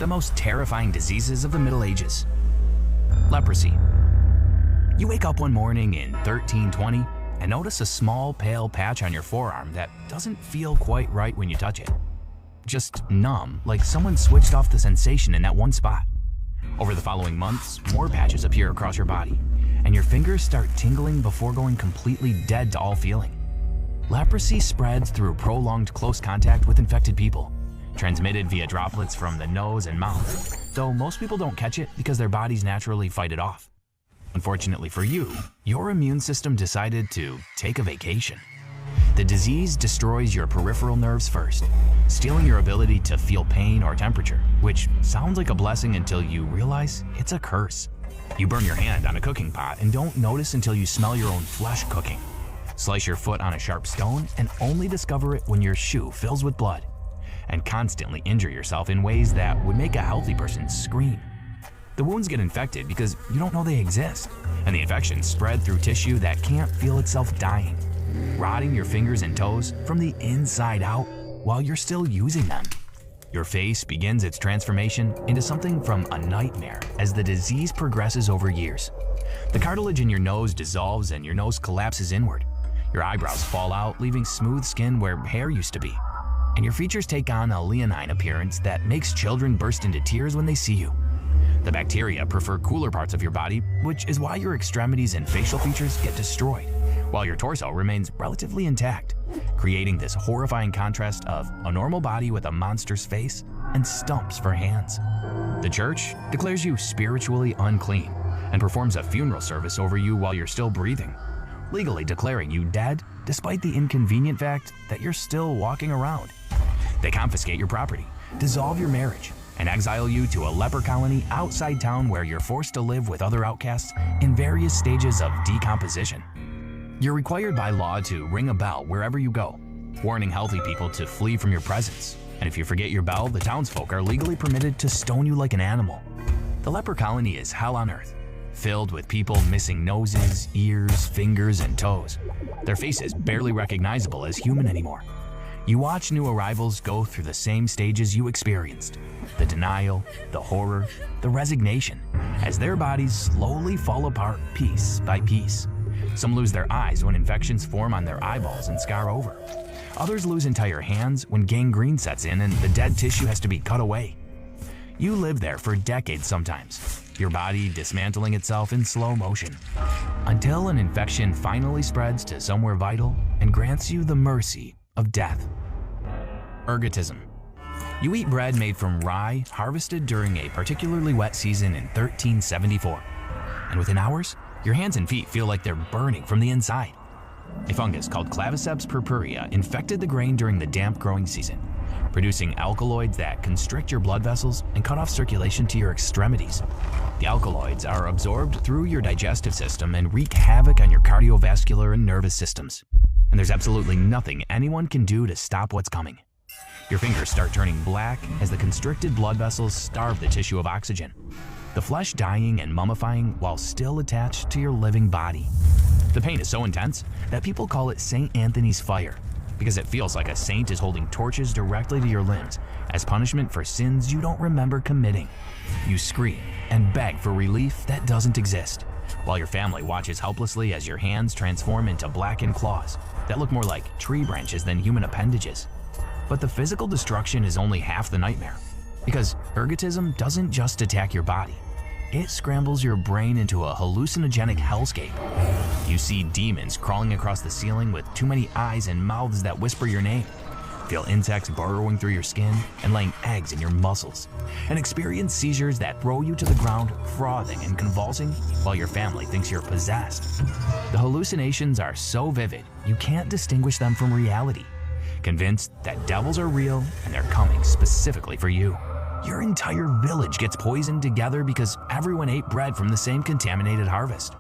the most terrifying diseases of the Middle Ages. Leprosy. You wake up one morning in 1320 and notice a small pale patch on your forearm that doesn't feel quite right when you touch it. Just numb, like someone switched off the sensation in that one spot. Over the following months, more patches appear across your body, and your fingers start tingling before going completely dead to all feeling. Leprosy spreads through prolonged close contact with infected people, transmitted via droplets from the nose and mouth, though most people don't catch it because their bodies naturally fight it off. Unfortunately for you, your immune system decided to take a vacation. The disease destroys your peripheral nerves first, stealing your ability to feel pain or temperature, which sounds like a blessing until you realize it's a curse. You burn your hand on a cooking pot and don't notice until you smell your own flesh cooking. Slice your foot on a sharp stone and only discover it when your shoe fills with blood. And constantly injure yourself in ways that would make a healthy person scream. The wounds get infected because you don't know they exist, and the infections spread through tissue that can't feel itself dying, rotting your fingers and toes from the inside out while you're still using them. Your face begins its transformation into something from a nightmare as the disease progresses over years. The cartilage in your nose dissolves and your nose collapses inward. Your eyebrows fall out, leaving smooth skin where hair used to be. And your features take on a leonine appearance that makes children burst into tears when they see you. The bacteria prefer cooler parts of your body, which is why your extremities and facial features get destroyed, while your torso remains relatively intact, creating this horrifying contrast of a normal body with a monster's face and stumps for hands. The church declares you spiritually unclean and performs a funeral service over you while you're still breathing, legally declaring you dead despite the inconvenient fact that you're still walking around. They confiscate your property, dissolve your marriage, and exile you to a leper colony outside town where you're forced to live with other outcasts in various stages of decomposition. You're required by law to ring a bell wherever you go, warning healthy people to flee from your presence. And if you forget your bell, the townsfolk are legally permitted to stone you like an animal. The leper colony is hell on earth, filled with people missing noses, ears, fingers, and toes. Their faces barely recognizable as human anymore. You watch new arrivals go through the same stages you experienced: the denial, the horror, the resignation, as their bodies slowly fall apart piece by piece. Some lose their eyes when infections form on their eyeballs and scar over. Others lose entire hands when gangrene sets in and the dead tissue has to be cut away. You live there for decades sometimes, your body dismantling itself in slow motion, until an infection finally spreads to somewhere vital and grants you the mercy of death. Ergotism. You eat bread made from rye harvested during a particularly wet season in 1374, and within hours, your hands and feet feel like they're burning from the inside. A fungus called Claviceps purpurea infected the grain during the damp growing season, producing alkaloids that constrict your blood vessels and cut off circulation to your extremities. The alkaloids are absorbed through your digestive system and wreak havoc on your cardiovascular and nervous systems. And there's absolutely nothing anyone can do to stop what's coming. Your fingers start turning black as the constricted blood vessels starve the tissue of oxygen, the flesh dying and mummifying while still attached to your living body. The pain is so intense that people call it St. Anthony's fire, because it feels like a saint is holding torches directly to your limbs as punishment for sins you don't remember committing. You scream and beg for relief that doesn't exist, while your family watches helplessly as your hands transform into blackened claws that look more like tree branches than human appendages. But the physical destruction is only half the nightmare, because ergotism doesn't just attack your body. It scrambles your brain into a hallucinogenic hellscape. You see demons crawling across the ceiling with too many eyes and mouths that whisper your name, feel insects burrowing through your skin and laying eggs in your muscles, and experience seizures that throw you to the ground frothing and convulsing while your family thinks you're possessed. The hallucinations are so vivid you can't distinguish them from reality, convinced that devils are real and they're coming specifically for you. Your entire village gets poisoned together because everyone ate bread from the same contaminated harvest.